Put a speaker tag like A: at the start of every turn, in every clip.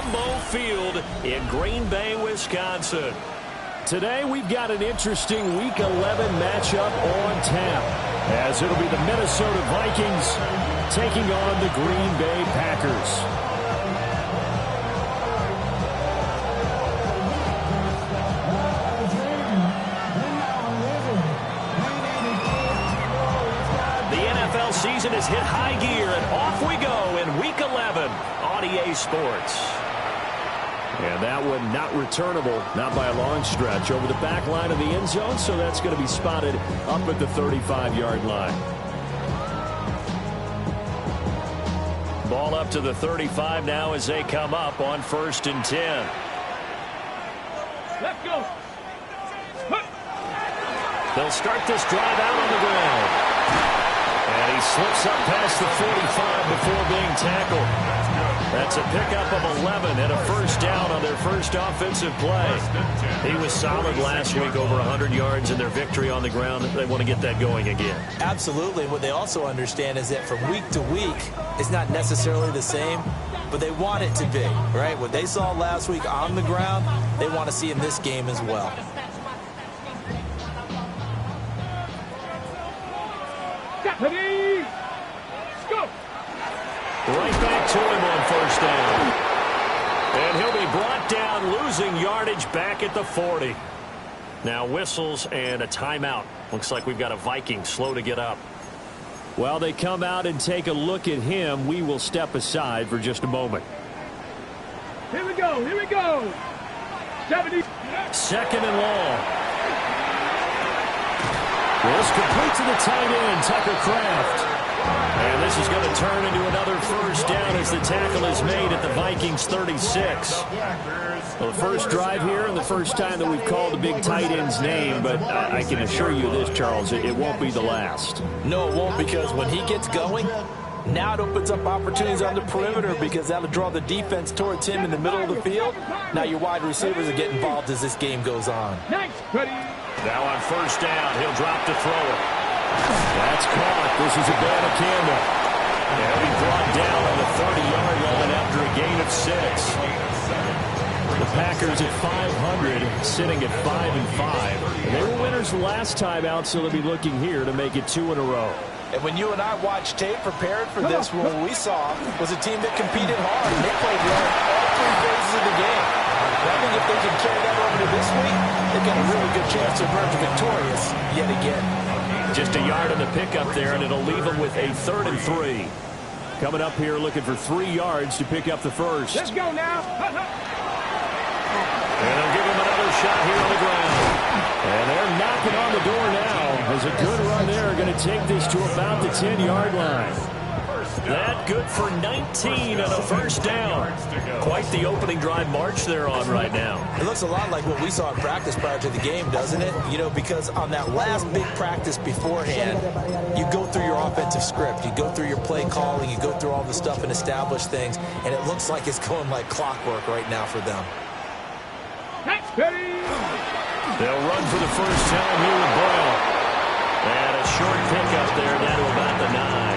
A: Lambeau Field in Green Bay, Wisconsin. Today we've got an interesting Week 11 matchup on tap, as it'll be the Minnesota Vikings taking on the Green Bay Packers. Season has hit high gear, and off we go in Week 11 on EA Sports. And that one not returnable, not by a long stretch, over the back line of the end zone, so that's going to be spotted up at the 35-yard line. Ball up to the 35 now as they come up on 1st and 10.
B: Let's go.
A: They'll start this drive out on the ground. And he slips up past the 45 before being tackled. That's a pickup of 11 and a first down on their first offensive play. He was solid last week, over 100 yards in their victory on the ground. They want to get that going again.
C: Absolutely. What they also understand is that from week to week, it's not necessarily the same, but they want it to be, right? What they saw last week on the ground, they want to see in this game as well.
B: Ready? Go.
A: Right back to him on first down. And he'll be brought down, losing yardage back at the 40. Now whistles and a timeout. Looks like we've got a Viking slow to get up. While they come out and take a look at him, we will step aside for just a moment.
B: Here we go. Here we go. 70.
A: 2nd and long. This complete to the tight end, Tucker Kraft. And this is going to turn into another first down as the tackle is made at the Vikings 36. Well, the first drive here and the first time that we've called the big tight end's name, but I can assure you this, Charles, it won't be the last.
C: No, it won't, because when he gets going, now it opens up opportunities on the perimeter, because that'll draw the defense towards him in the middle of the field. Now your wide receivers will get involved as this game goes on.
B: Nice. Ready.
A: Now on first down, he'll drop to throw it. That's caught. This is a ball to Campbell. And he'll be brought down on the 30-yard line after a gain of 6. The Packers at 500, sitting at 5-5. And they were winners the last time out, so they'll be looking here to make it 2 in a row.
C: And when you and I watched tape prepared for this, what we saw was a team that competed hard. And they played well in all 3 phases of the game. I think if they can carry that over to this week, they've got a really good chance to emerge victorious yet again.
A: Just a yard on the pickup there, and it'll leave them with a 3rd and 3. Coming up here looking for 3 yards to pick up the first.
B: Let's go now.
A: And they'll give him another shot here on the ground. And they're knocking on the door now. As a good run there, going to take this to about the 10-yard line. That good for 19 and a first down. Quite the opening drive march they're on right now.
C: It looks a lot like what we saw in practice prior to the game, doesn't it? You know, because on that last big practice beforehand, you go through your offensive script. You go through your play calling. You go through all the stuff and establish things. And it looks like it's going like clockwork right now for them.
A: They'll run for the first time here with Boyle. And a short pickup there down to about the 9.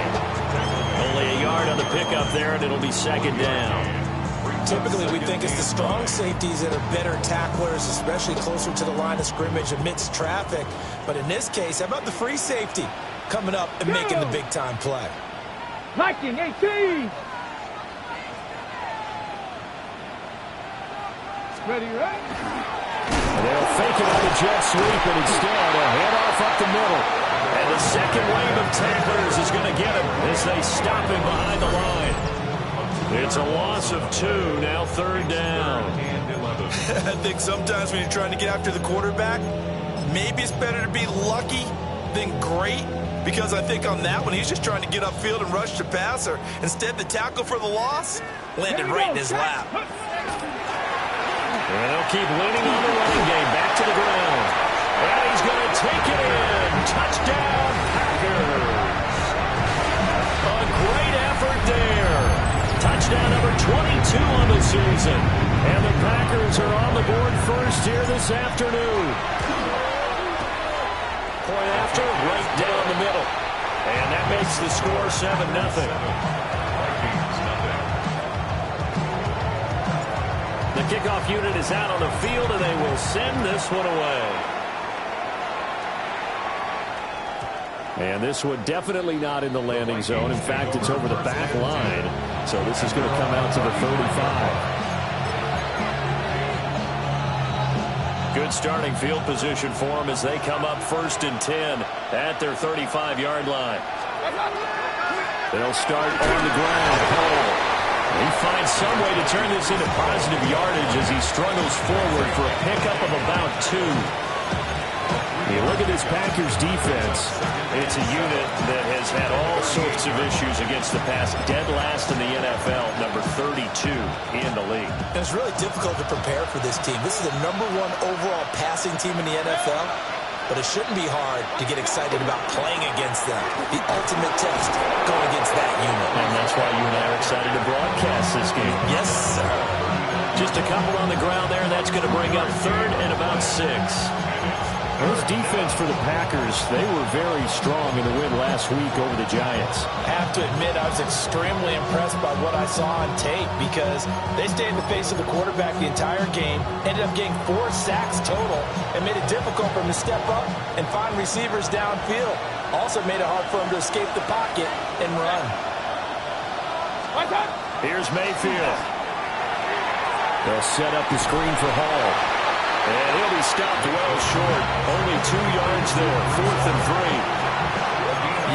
A: Only a yard on the pickup there, and it'll be 2nd down.
C: Typically, we think it's the strong safeties that are better tacklers, especially closer to the line of scrimmage amidst traffic. But in this case, how about the free safety coming up and making the big-time play?
B: Viking 18. Ready, right?
A: They'll fake it on the jet sweep, and instead a handoff up the middle. And the second wave of tacklers is going to get him as they stop him behind the line. It's a loss of 2, now 3rd down.
D: I think sometimes when you're trying to get after the quarterback, maybe it's better to be lucky than great, because I think on that one, he's just trying to get upfield and rush the passer. Instead, the tackle for the loss landed right in his lap.
A: And they'll keep leaning on the running game. Back to the ground. And he's going to take it in. Touchdown, Packers. A great effort there. Touchdown number 22 on the season. And the Packers are on the board first here this afternoon. Point after, right down the middle. And that makes the score 7-0. kickoff unit is out on the field, and they will send this one away. And this one definitely not in the landing zone. In fact, it's over the back line. So this is going to come out to the 35. Good starting field position for them as they come up 1st and 10 at their 35-yard line. They'll start on the ground. Cole. He finds some way to turn this into positive yardage as he struggles forward for a pickup of about 2. You look at this Packers defense, it's a unit that has had all sorts of issues against the pass, dead last in the NFL, number 32 in the league.
C: And it's really difficult to prepare for this team. This is the #1 overall passing team in the NFL, but it shouldn't be hard to get excited about playing against them. The ultimate test going against that unit.
A: And that's why you and I are excited to broadcast this game.
C: Yes, sir.
A: Just a couple on the ground there, and that's going to bring up 3rd and about 6. Those defense for the Packers, they were very strong in the win last week over the Giants.
C: I have to admit, I was extremely impressed by what I saw on tape because they stayed in the face of the quarterback the entire game, ended up getting 4 sacks total, and made it difficult for him to step up and find receivers downfield. Also made it hard for him to escape the pocket and run.
A: Here's Mayfield. They'll set up the screen for Hall. And he'll be stopped well short. Only 2 yards there. 4th and 3.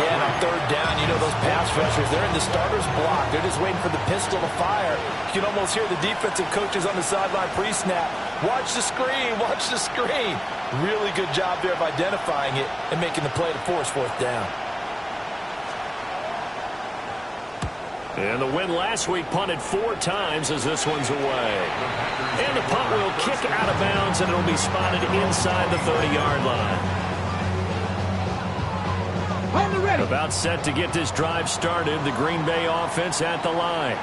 C: Yeah, and on 3rd down, you know those pass rushers, they're in the starter's block. They're just waiting for the pistol to fire. You can almost hear the defensive coaches on the sideline pre-snap. Watch the screen, watch the screen. Really good job there of identifying it and making the play to force 4th down.
A: And the win last week punted 4 times as this one's away. And the punt will kick out of bounds, and it'll be spotted inside the 30-yard line. About set to get this drive started, the Green Bay offense at the line.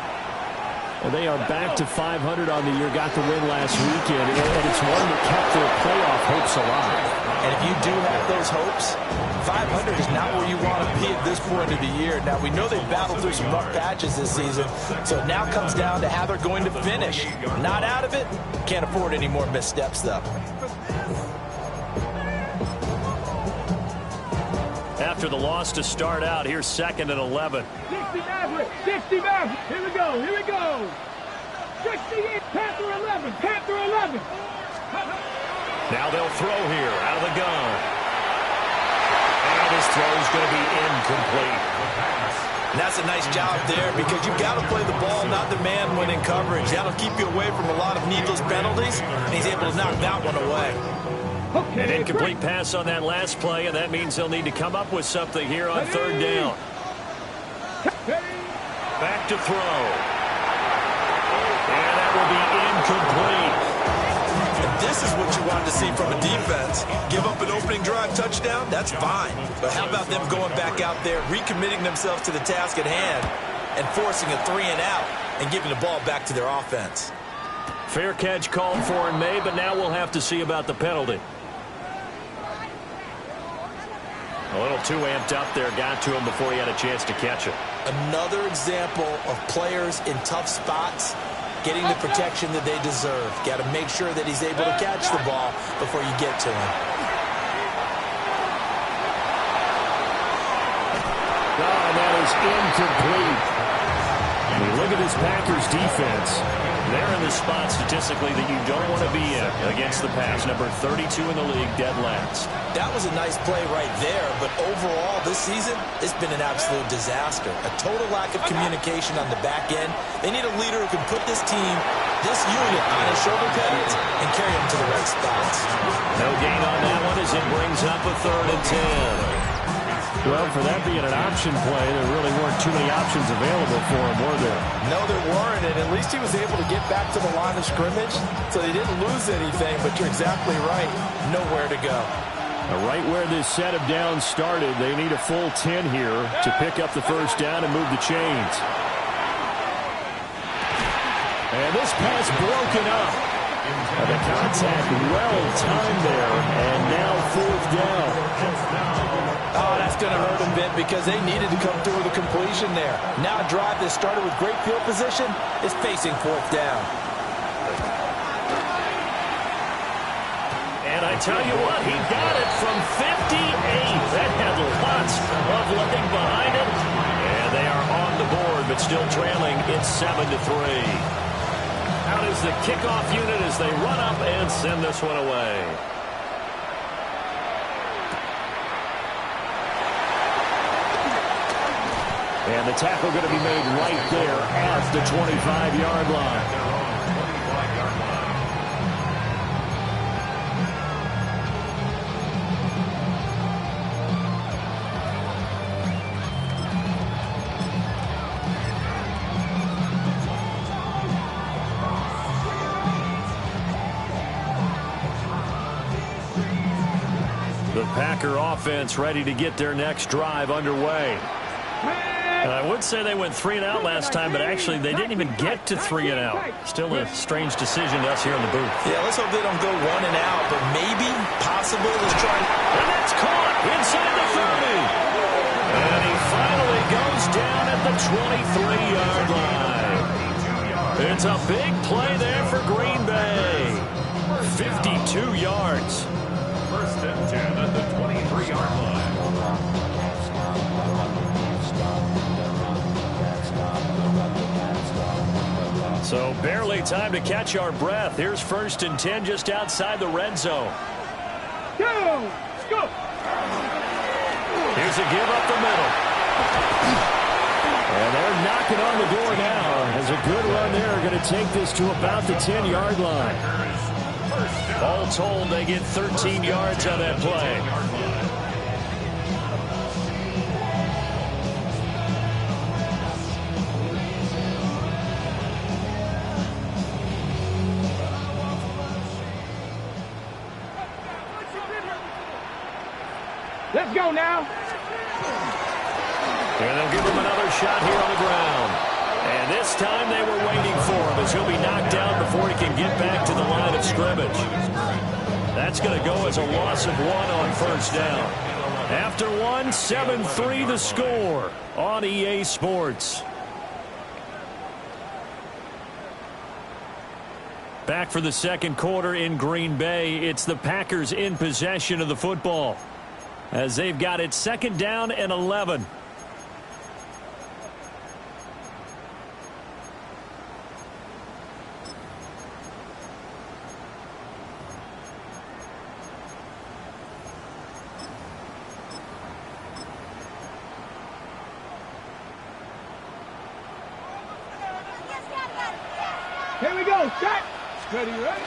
A: And they are back to 500 on the year, got the win last weekend, and it's one that kept their playoff hopes alive.
C: And if you do have those hopes, 500 is not where you want to be at this point of the year. Now, we know they've battled through some rough patches this season, so it now comes down to how they're going to finish. Not out of it, can't afford any more missteps, though.
A: After the loss to start out, here's 2nd and 11.
B: 60 Maverick, 60 Maverick. Here we go, here we go. 68, Panther 11, Panther 11.
A: Now they'll throw here out of the gun. And his throw's going to be incomplete.
C: And that's a nice job there because you've got to play the ball, not the man when in coverage. That'll keep you away from a lot of needless penalties, and he's able to knock that one away.
A: An incomplete pass on that last play, and that means they'll need to come up with something here on 3rd down. Back to throw. And that will be incomplete.
C: And this is what you wanted to see from a defense. Give up an opening drive touchdown, that's fine. But how about them going back out there, recommitting themselves to the task at hand, and forcing a 3 and out, and giving the ball back to their offense.
A: Fair catch called for and made, but now we'll have to see about the penalty. A little too amped up there, got to him before he had a chance to catch it.
C: Another example of players in tough spots getting the protection that they deserve. Got to make sure that he's able to catch the ball before you get to him.
A: Oh, and that is incomplete. I mean, look at this Packers defense. They're in the spot statistically that you don't want to be in against the pass. Number 32 in the league, dead last.
C: That was a nice play right there, but overall this season, it's been an absolute disaster. A total lack of communication on the back end. They need a leader who can put this team, this unit, on his shoulder pads and carry them to the right spots.
A: No gain on that one as it brings up a 3rd and 10. Well, for that being an option play, there really weren't too many options available for him, were there?
C: No, there weren't, and at least he was able to get back to the line of scrimmage, so they didn't lose anything, but you're exactly right. Nowhere to go.
A: Right where this set of downs started, they need a full 10 here to pick up the 1st down and move the chains. And this pass broken up. The contact well timed there, and now 4th down.
C: Oh, that's going to hurt them a bit because they needed to come through with a completion there. Now a drive that started with great field position is facing 4th down.
A: I tell you what, he got it from 58. That had lots of leg behind it. And they are on the board, but still trailing. It's 7-3. Out is the kickoff unit as they run up and send this one away. And the tackle going to be made right there at the 25-yard line. The Packer offense ready to get their next drive underway. And I would say they went 3 and out last time, but actually they didn't even get to 3 and out. Still a strange decision to us here in the booth.
C: Yeah, let's hope they don't go 1 and out, but maybe, possible, let's try.
A: And that's caught inside the 30. And he finally goes down at the 23-yard line. It's a big play there for Green Bay. 52 yards.
B: First and 10 at the 23-yard line.
A: So barely time to catch our breath. Here's 1st and 10 just outside the red zone.
B: Go! Go!
A: Here's a give up the middle. And they're knocking on the door now. As a good run there, going to take this to about the 10-yard line. All told, they get 13 yards on that play.
B: Let's go now.
A: And they'll give him another shot here on the ground. And this time they were waiting for him as he'll be knocked down before he can get back to the line of scrimmage. That's going to go as a loss of 1 on 1st down. After 1, 7-3 the score on EA Sports. Back for the second quarter in Green Bay. It's the Packers in possession of the football as they've got it 2nd down and 11.
B: Here we go. Shot. Ready, ready.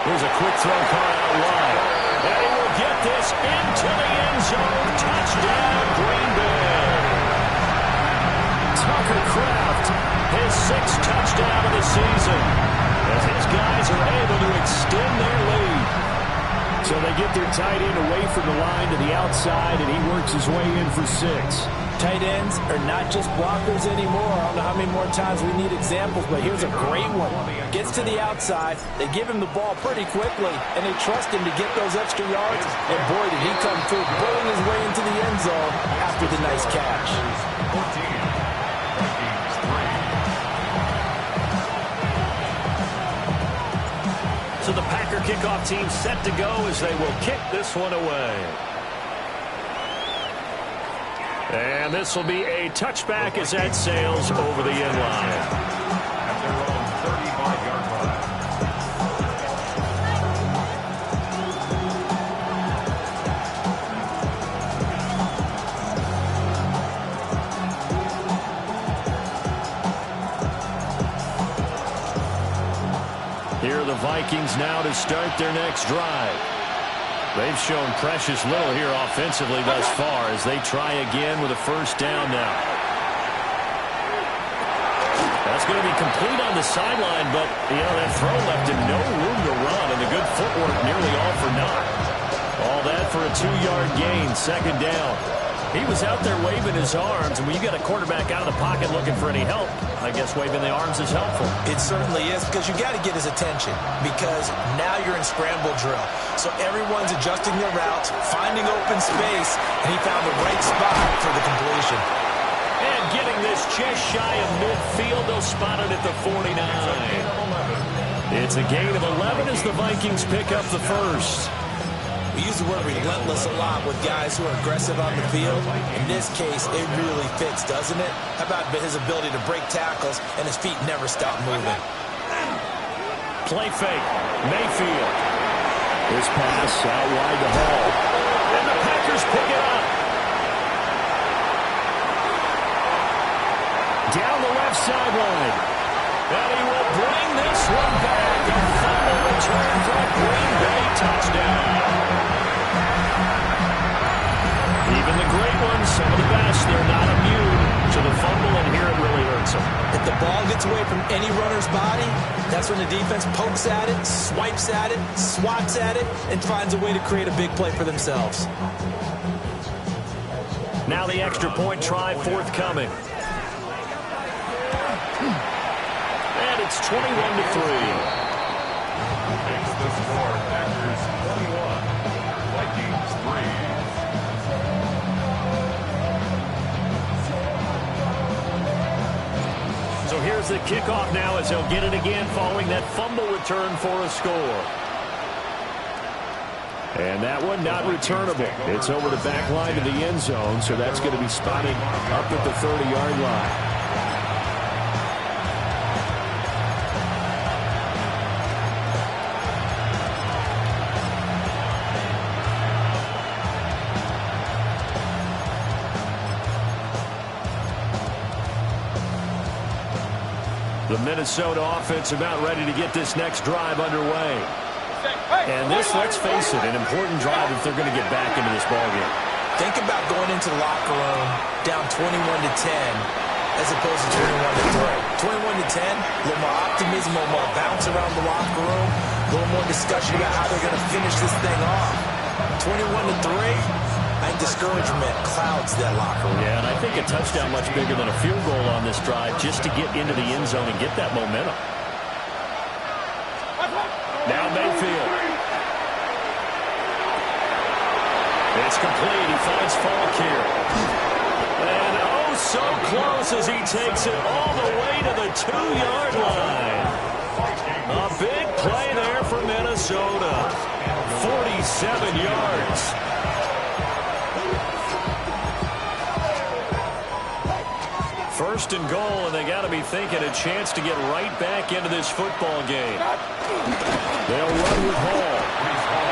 A: Here's a quick throw caught out wide. And he will get this into the end zone. Touchdown, Green Bay. Tucker Kraft, his 6th touchdown of the season, as his guys are able to extend their lead. So they get their tight end away from the line to the outside, and he works his way in for 6.
C: Tight ends are not just blockers anymore. I don't know how many more times we need examples, but here's a great one. Gets to the outside. They give him the ball pretty quickly, and they trust him to get those extra yards. And boy, did he come through, pulling his way into the end zone after the nice catch.
A: So the Packer kickoff team set to go as they will kick this one away. And this will be a touchback as that sails over the end line.
B: At their own 35-yard line.
A: Here are the Vikings now to start their next drive. They've shown precious little here offensively thus far as they try again with a 1st down now. That's going to be complete on the sideline, but, that throw left him no room to run, and the good footwork nearly all for naught. All that for a 2-yard gain, 2nd down. He was out there waving his arms, and when you got a quarterback out of the pocket looking for any help, I guess waving the arms is helpful.
C: It certainly is, because you got to get his attention, because now you're in scramble drill. So everyone's adjusting their routes, finding open space, and he found the right spot for the completion.
A: And getting this just shy of midfield, they'll spot it at the 49. It's a gain of 11 as the Vikings pick up the first.
C: We use the word relentless a lot with guys who are aggressive on the field. In this case, it really fits, doesn't it? How about his ability to break tackles and his feet never stop moving?
A: Play fake. Mayfield. This pass out wide to Hall. And the Packers pick it up. Down the left sideline. And he will bring this one back. A fumble return for a Green Bay touchdown. Even the great ones, some of the best, they're not immune to the fumble, and here it really hurts them.
C: If the ball gets away from any runner's body, that's when the defense pokes at it, swipes at it, swats at it, and finds a way to create a big play for themselves.
A: Now the extra point try forthcoming. And it's 21-3.
E: Makes the score Packers 21, Vikings 3.
A: So here's the kickoff now as he'll get it again following that fumble return for a score. And that one not returnable. It's over the back line to the end zone, so that's going to be spotted up at the 30-yard line. The Minnesota offense about ready to get this next drive underway. And this, let's face it, an important drive if they're going to get back into this ballgame.
C: Think about going into the locker room down 21-10 as opposed to 21-3. 21-10, a little more optimism, a little more bounce around the locker room, a little more discussion about how they're going to finish this thing off. 21-3. I think discouragement clouds that locker room.
A: Yeah, and I think a touchdown much bigger than a field goal on this drive just to get into the end zone and get that momentum. Now Mayfield. It's complete. He finds Falk here. And oh, so close as he takes it all the way to the 2-yard line. A big play there for Minnesota. 47 yards. First and goal, and they got to be thinking a chance to get right back into this football game. They'll run with Hall.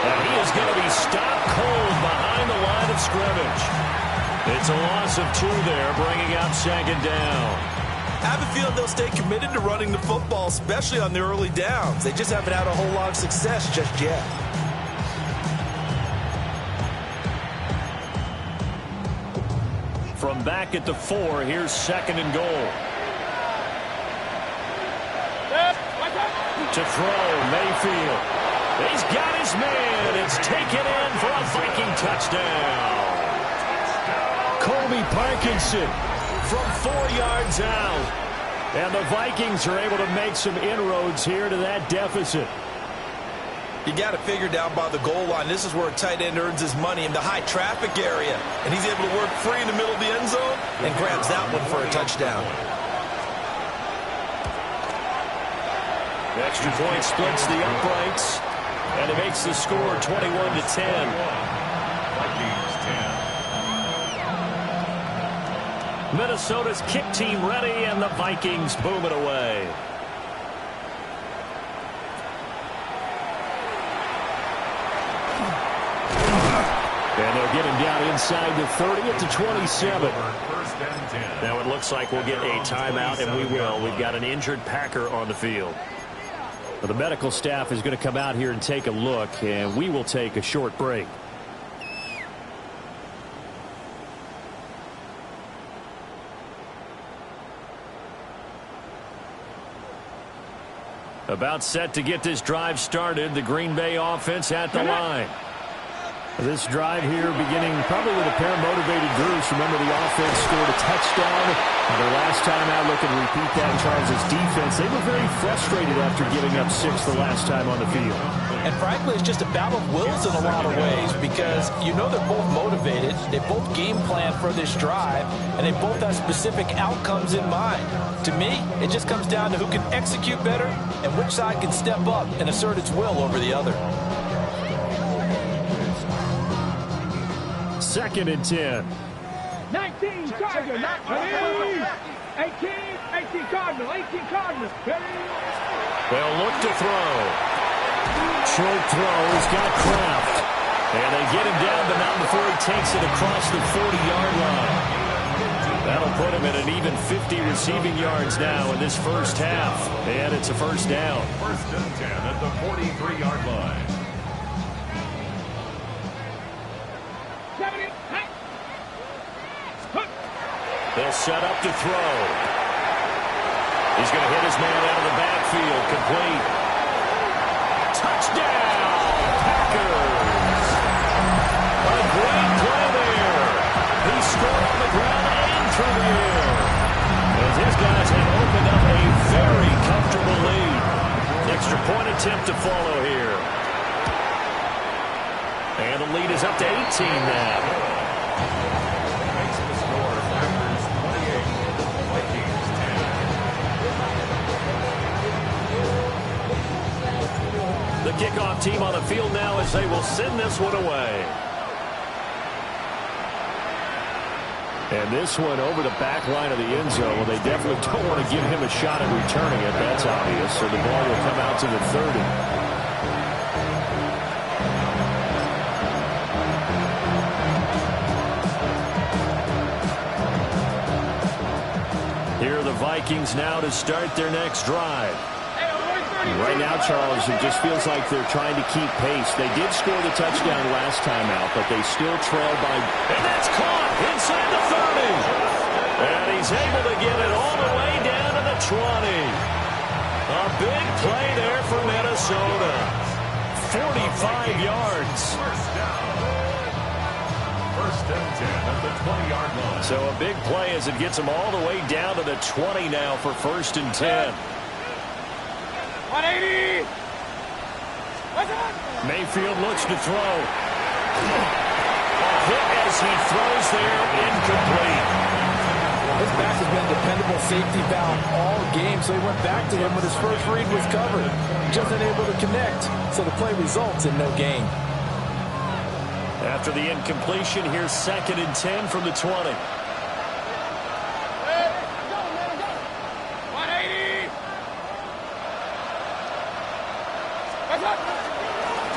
A: And he is going to be stopped cold behind the line of scrimmage. It's a loss of 2 there, bringing up second down.
D: I have a feeling they'll stay committed to running the football, especially on the early downs. They just haven't had a whole lot of success just yet.
A: From back at the 4, here's second and goal. To throw, Mayfield. He's got his man. It's taken in for a Viking touchdown. Colby Parkinson from 4 yards out. And the Vikings are able to make some inroads here to that deficit.
D: You got to figure down by the goal line. This is where a tight end earns his money in the high traffic area. And he's able to work free in the middle of the end zone and grabs that one for a touchdown.
A: The extra point splits the uprights. And it makes the score 21-10.
E: Vikings 10.
A: Minnesota's kick team ready, and the Vikings boom it away. And they'll get him down inside the 30 at the 27. Now it looks like we'll get a timeout, and we will. We've got an injured Packer on the field. Well, the medical staff is going to come out here and take a look, and we will take a short break. About set to get this drive started. The Green Bay offense at the line. This drive here beginning probably with a pair of motivated groups. Remember, the offense scored a touchdown. Their last time out, looking to repeat that in Charles' defense. They were very frustrated after giving up 6 the last time on the field.
C: And frankly, it's just a battle of wills in a lot of ways because you know they're both motivated. They both game plan for this drive, and they both have specific outcomes in mind. To me, it just comes down to who can execute better and which side can step up and assert its will over the other.
A: 2nd and 10.
B: 19 Charger, 18 Cardinal, 18 Cardinal.
A: They'll look to throw. Short throw. He's got Kraft. And they get him down, but not before he takes it across the 40-yard line. That'll put him at an even 50 receiving yards now in this first half. And it's a first down.
E: 1st and 10 at the 43-yard line.
A: They'll set up to throw. He's going to hit his man out of the backfield. Complete. Touchdown, Packers. A great play there. He scored on the ground and through the air. As his guys have opened up a very comfortable lead. Extra point attempt to follow here. And the lead is up to 18 now. The kickoff team on the field now as they will send this one away. And this one over the back line of the end zone. Well, they definitely don't want to give him a shot at returning it. That's obvious. So the ball will come out to the 30. Here are the Vikings now to start their next drive. Right now, Charles, it just feels like they're trying to keep pace. They did score the touchdown last time out, but they still trail by. And that's caught inside the 30. And he's able to get it all the way down to the 20. A big play there for Minnesota. 45 yards.
E: 1st and 10 at the 20-yard line.
A: So a big play as it gets them all the way down to the 20 now for 1st and 10.
B: 180.
A: Mayfield looks to throw. A hit as he throws there, incomplete.
C: His back has been dependable safety valve all game, so he went back to him when his first read was covered. Just unable to connect, so the play results in no gain.
A: After the incompletion, here's 2nd and 10 from the 20.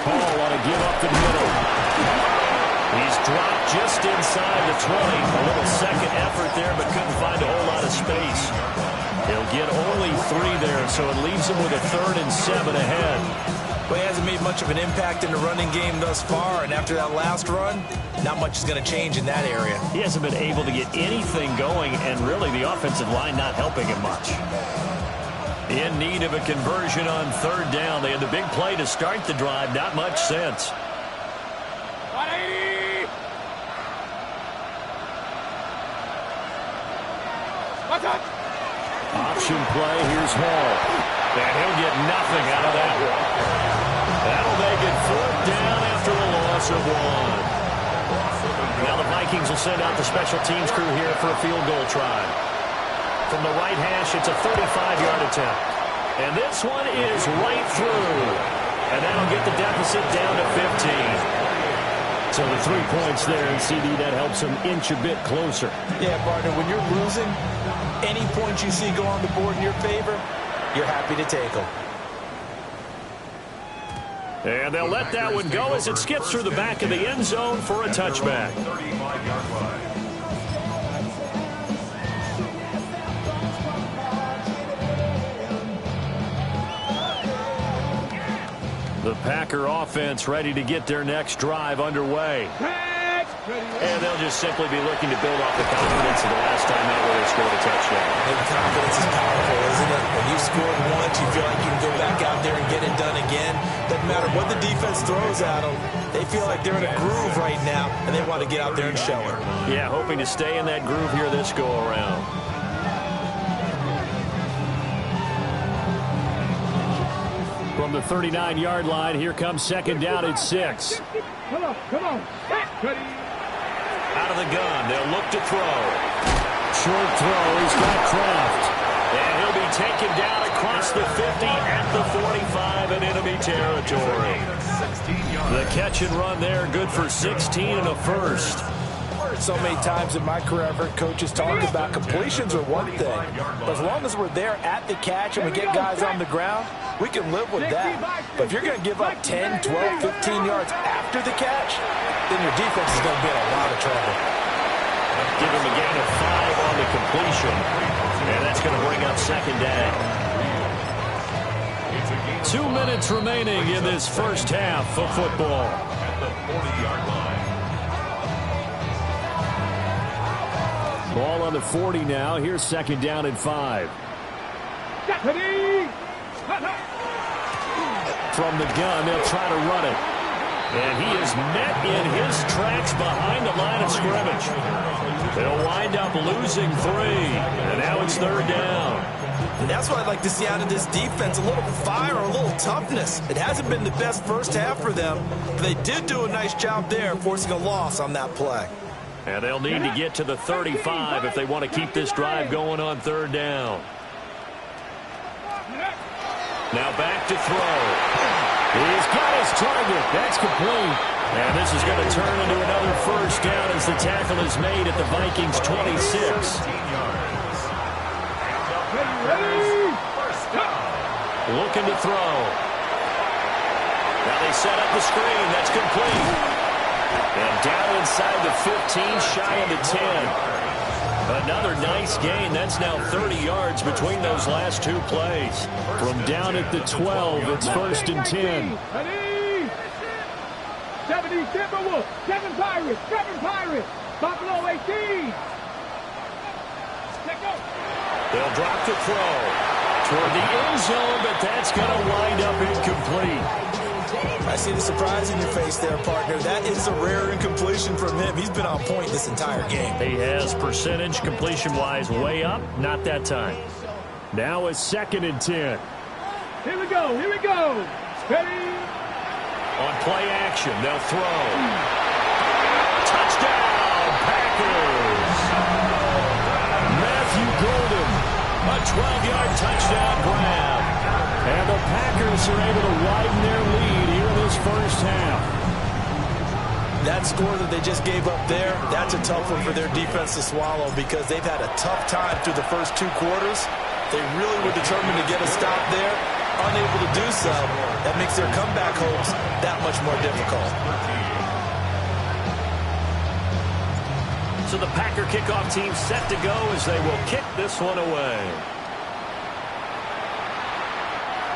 A: Paul on a give up the middle. He's dropped just inside the 20. A little second effort there, but couldn't find a whole lot of space. He'll get only 3 there, so it leaves him with a 3rd and 7 ahead.
C: Well, he hasn't made much of an impact in the running game thus far, and after that last run, not much is going to change in that area.
A: He hasn't been able to get anything going, and really the offensive line not helping him much. In need of a conversion on 3rd down. They had the big play to start the drive. Not much sense.
B: 180.
A: Option play. Here's Hall. And he'll get nothing out of that one. That'll make it 4th down after the loss of 1. Now the Vikings will send out the special teams crew here for a field goal try. From the right hash, it's a 35-yard attempt. And this one is right through. And that'll get the deficit down to 15. So the 3 points there, and CD, that helps them inch a bit closer.
C: Yeah, partner, when you're losing, any points you see go on the board in your favor, you're happy to take them.
A: And they'll let that one go as it skips through the back of the end zone for a touchback.
E: 35-yard line.
A: The Packer offense ready to get their next drive underway. And they'll just simply be looking to build off the confidence of the last time out where they scored a touchdown.
C: And confidence is powerful, isn't it? When you scored once, you feel like you can go back out there and get it done again. Doesn't matter what the defense throws at them, they feel like they're in a groove right now, and they want to get out there and show it.
A: Yeah, hoping to stay in that groove here this go-around. From the 39-yard line, here comes second down at 6.
B: Come on, come on.
A: Out of the gun, they'll look to throw. Short throw, he's got Kraft. And he'll be taken down across the 50 at the 45 in enemy territory. The catch and run there, good for 16 and a first.
C: So many times in my career, I've heard coaches talk about completions are one thing. But as long as we're there at the catch and we get guys on the ground, we can live with that. But if you're going to give up 10, 12, 15 yards after the catch, then your defense is going to be in a lot of trouble.
A: Give him a gain of 5 on the completion. And that's going to bring up second down. 2 minutes remaining in this first half of football.
E: At the 40-yard line.
A: Ball on the 40 now. Here's second down and 5. From the gun, they'll try to run it. And he is met in his tracks behind the line of scrimmage. They'll wind up losing 3. And now it's third down.
C: And that's what I'd like to see out of this defense, a little fire, a little toughness. It hasn't been the best first half for them, but they did do a nice job there, forcing a loss on that play.
A: And they'll need to get to the 35 if they want to keep this drive going on third down. Now back to throw. He's got his target. That's complete. And this is going to turn into another first down as the tackle is made at the Vikings' 26. Looking to throw. Now they set up the screen. That's complete. And down inside the 15, shy of the 10. Another nice gain. That's now 30 yards between those last 2 plays. From down at the 12, it's first and 10.
B: 70 Timberwolves, 7 Pirates, 7 Pirates, Buffalo 18.
A: They'll drop to throw toward the end zone, but that's going to wind up incomplete.
C: I see the surprise in your face there, partner. That is a rare incompletion from him. He's been on point this entire game.
A: He has percentage completion-wise way up. Not that time. Now it's second and 10.
B: Here we go. Here we go. Ready?
A: On play action, they'll throw. Touchdown, Packers. Matthew Golden, a 12-yard touchdown grab. And the Packers are able to widen their lead here in this first half.
C: That score that they just gave up there, that's a tough one for their defense to swallow because they've had a tough time through the first 2 quarters. They really were determined to get a stop there. Unable to do so, that makes their comeback hopes that much more difficult.
A: So the Packer kickoff team set to go as they will kick this one away.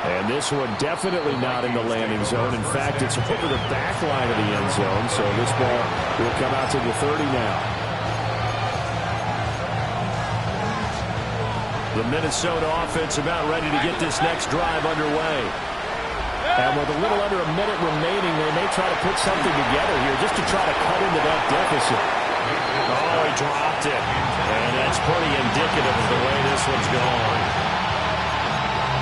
A: And this one definitely not in the landing zone. In fact, it's over the back line of the end zone. So this ball will come out to the 30 now. The Minnesota offense about ready to get this next drive underway. And with a little under a minute remaining, they may try to put something together here just to try to cut into that deficit. Oh, he dropped it. And that's pretty indicative of the way this one's going.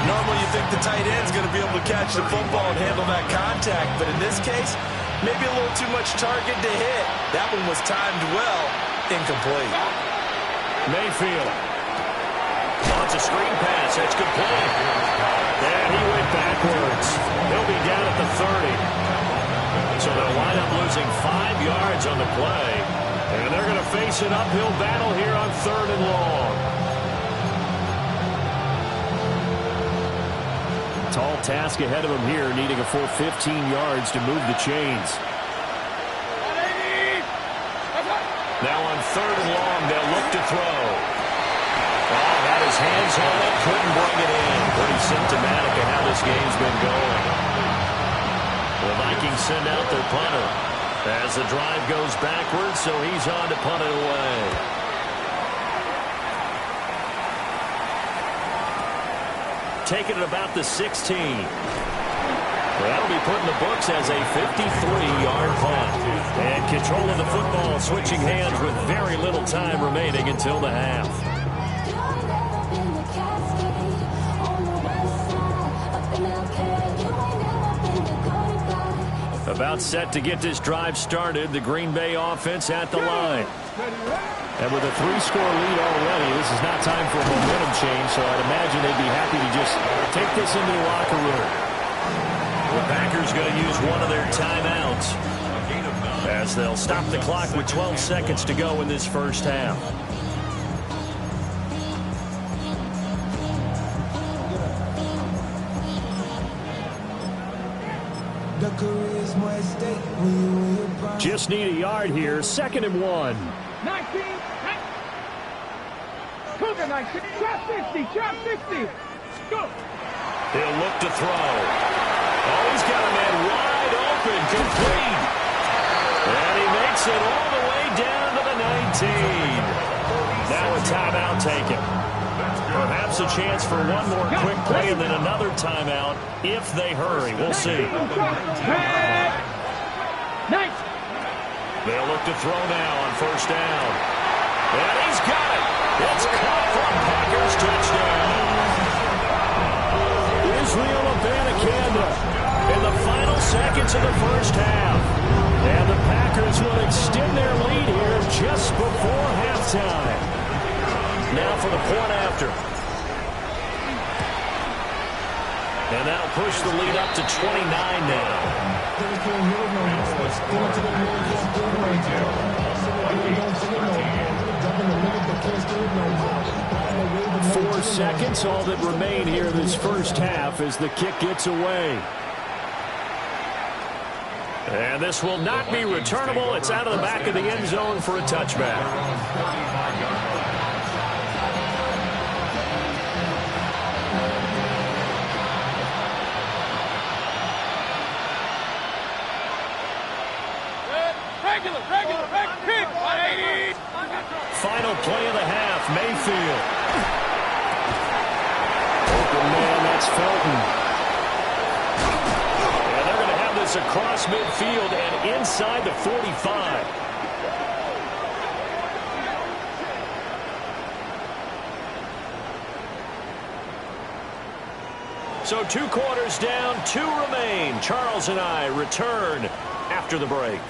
C: Normally you think the tight end's going to be able to catch the football and handle that contact, but in this case, maybe a little too much target to hit. That one was timed well, incomplete.
A: Mayfield wants a screen pass. That's complete. And he went backwards. He'll be down at the 30. So they'll wind up losing 5 yards on the play. And they're going to face an uphill battle here on 3rd and long. Tall task ahead of him here, needing a full 15 yards to move the chains. Now on 3rd and long, they'll look to throw. Oh, had his hands on it, couldn't bring it in. Pretty symptomatic of how this game's been going. The Vikings send out their punter as the drive goes backwards, so he's on to punt it away. Taking it about the 16. That'll be put in the books as a 53-yard punt. And control of the football switching hands with very little time remaining until the half. About set to get this drive started, the Green Bay offense at the line. And with a 3-score lead already, this is not time for a momentum change, so I'd imagine they'd be happy to just take this into the locker room. The Packers going to use one of their timeouts as they'll stop the clock with 12 seconds to go in this first half. Just need a yard here. 2nd and 1.
B: 19. Cougar 19. Trap 60. Trap 60. Go.
A: He'll look to throw. Oh, he's got a man wide open. Complete. And he makes it all the way down to the 19. Now a timeout taken. Perhaps a chance for one more quick play and then another timeout if they hurry. We'll see. They'll look to throw now on 1st down. And he's got it. It's caught for a Packers touchdown. Israel Abanikanda in the final seconds of the first half. And the Packers will extend their lead here just before halftime. Now for the point after. And that'll push the lead up to 29 now. 4 seconds, all that remain here this first half as the kick gets away. And this will not be returnable. It's out of the back of the end zone for a touchback. Final play of the half, Mayfield. Open man, that's Felton. And they're going to have this across midfield and inside the 45. So 2 quarters down, 2 remain. Charles and I return after the break.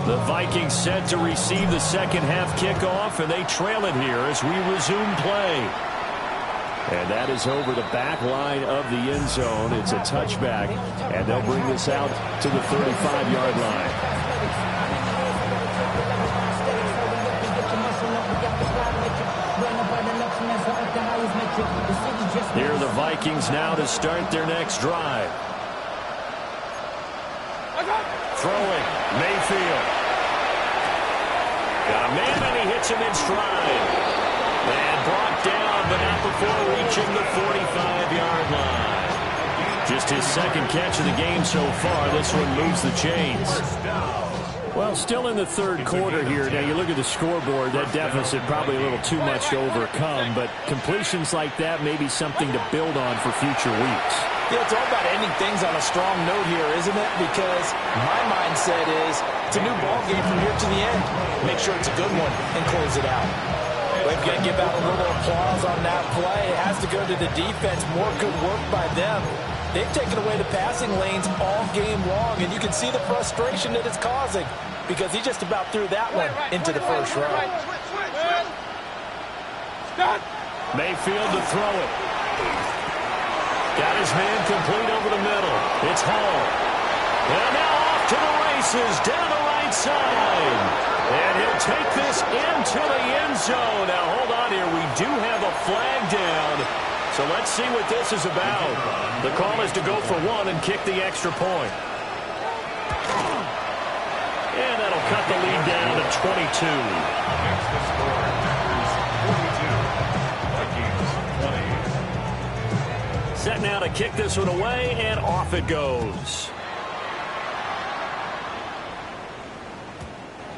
A: The Vikings set to receive the second half kickoff, and they trail it here as we resume play. And that is over the back line of the end zone. It's a touchback, and they'll bring this out to the 35-yard line. Here are the Vikings now to start their next drive. Throwing, Mayfield. Got a man, and he hits him in stride. And brought down, but not before reaching the 45-yard line. Just his second catch of the game so far. This one moves the chains. Well, still in the third quarter here. Now, you look at the scoreboard, that deficit probably a little too much to overcome, but completions like that may be something to build on for future weeks.
C: Yeah, it's all about ending things on a strong note here, isn't it? Because my mindset is it's a new ball game from here to the end. Make sure it's a good one and close it out. We've got to give out a little applause on that play. It has to go to the defense. More good work by them. They've taken away the passing lanes all game long, and you can see the frustration that it's causing because he just about threw that one into the first row.
A: Mayfield to throw it. Got his man complete over the middle. It's Hall. And now off to the races down the right side. And he'll take this into the end zone. Now hold on here. We do have a flag down. So let's see what this is about. The call is to go for one and kick the extra point. And that'll cut the lead down to 22.
E: Next to score, Vikings 20.
A: Set now to kick this one away, and off it goes.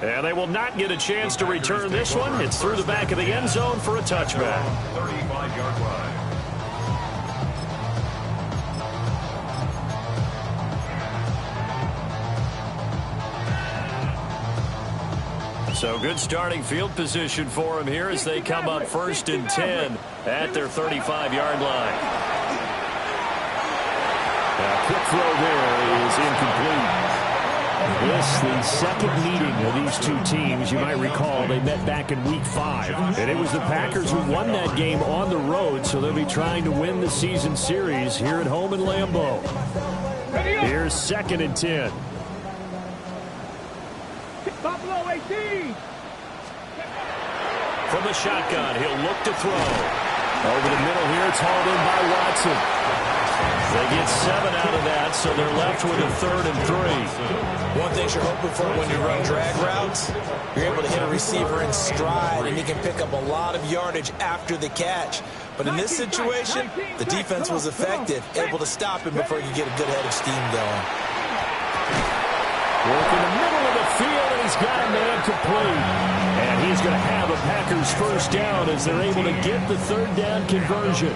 A: And they will not get a chance to return this one. It's through the back of the end zone for a touchback.
E: 35-yard line.
A: So good starting field position for them here as they come up 1st and 10 at their 35-yard line. A quick throw there is incomplete. This, the second meeting of these two teams. You might recall they met back in Week 5. And it was the Packers who won that game on the road, so they'll be trying to win the season series here at home in Lambeau. Here's 2nd and 10.
B: Buffalo 18.
A: From the shotgun, he'll look to throw. Over the middle here, it's hauled in by Watson. They get 7 out of that, so they're left with a 3rd and 3.
C: One thing you're hoping for when you run drag routes, you're able to hit a receiver in stride, and he can pick up a lot of yardage after the catch. But in this situation, the defense was effective, able to stop him before he could get a good head of steam going.
A: Work in the middle of the field, and he's got a man complete. And he's going to have a Packers first down as they're able to get the 3rd down conversion.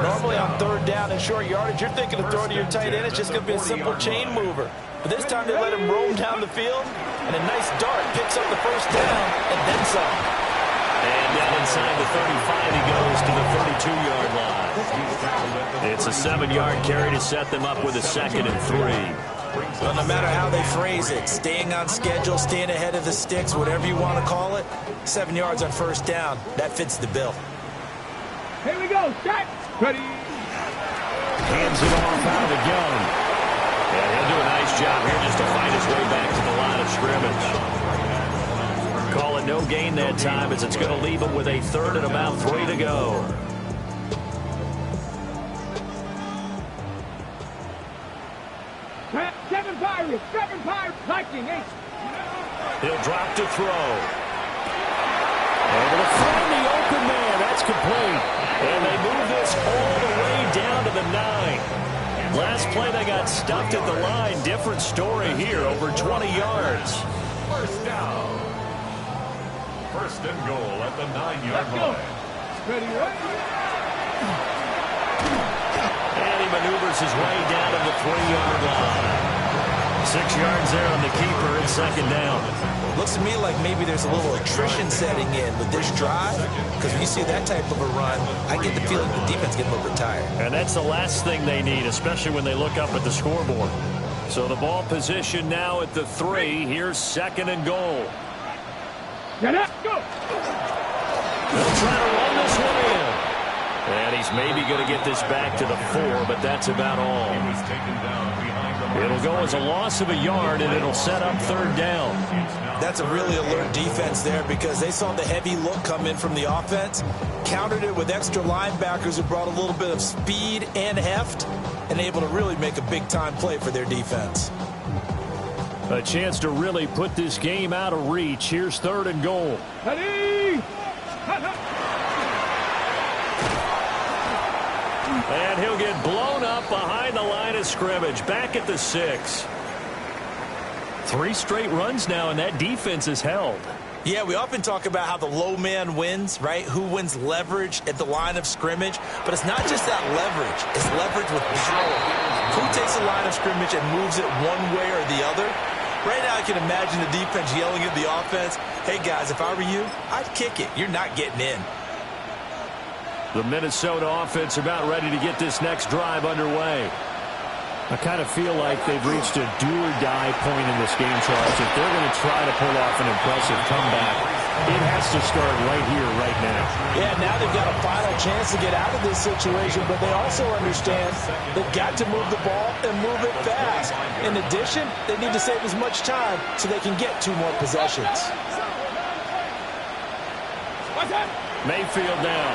C: Normally on 3rd down and short yardage, you're thinking of throwing to your tight end. It's just going to be a simple chain mover. But this time they let him roam down the field, and a nice dart picks up the first down and then some.
A: And down inside the 35, he goes to the 32-yard line. It's a 7-yard carry to set them up with a 2nd and 3.
C: Well, no matter how they phrase it, staying on schedule, staying ahead of the sticks, whatever you want to call it, 7 yards on 1st down, that fits the bill.
B: Here we go. Shot. Ready.
A: Hands it off out of the gun. And he'll do a nice job here just to fight his way back to the line of scrimmage. Call it no gain that time as it's going to leave him with a 3rd and about 3 to go.
B: Seven Pirates. Lightning 8.
A: He'll drop to throw. Able to find the open man. That's complete. And they move this all the way down to the 9. Last play they got stuffed at the line. Different story here. Over 20 yards.
E: First down. 1st and goal at the 9-yard line.
B: Ready.
A: And he maneuvers his way down to the 3-yard line. 6 yards there on the keeper and 2nd down.
C: Looks to me like maybe there's a little attrition setting in with this drive, because when you see that type of a run, I get the feeling the defense getting a little bit tired.
A: And that's the last thing they need, especially when they look up at the scoreboard. So the ball position now at the 3. Here's 2nd and goal.
B: Get up. Go.
A: They'll try to run this one in. And he's maybe going to get this back to the 4, but that's about all.
E: He was taken down behind the
A: It'll go as a loss of a yard, and it'll set up 3rd down.
C: That's a really alert defense there because they saw the heavy look come in from the offense, countered it with extra linebackers who brought a little bit of speed and heft, and able to really make a big-time play for their defense.
A: A chance to really put this game out of reach. Here's 3rd and goal.
B: Ready.
A: And he'll get blown up behind the line of scrimmage. Back at the 6. 3 straight runs now, and that defense is held.
C: Yeah, we often talk about how the low man wins, right? Who wins leverage at the line of scrimmage. But it's not just that leverage. It's leverage with power. Who takes the line of scrimmage and moves it one way or the other? Right now I can imagine the defense yelling at the offense, hey, guys, if I were you, I'd kick it. You're not getting in.
A: The Minnesota offense about ready to get this next drive underway. I kind of feel like they've reached a do-or-die point in this game, Charles. If they're going to try to pull off an impressive comeback, it has to start right here, right now.
C: Yeah, now they've got a final chance to get out of this situation, but they also understand they've got to move the ball and move it fast. In addition, they need to save as much time so they can get 2 more possessions.
A: Mayfield now.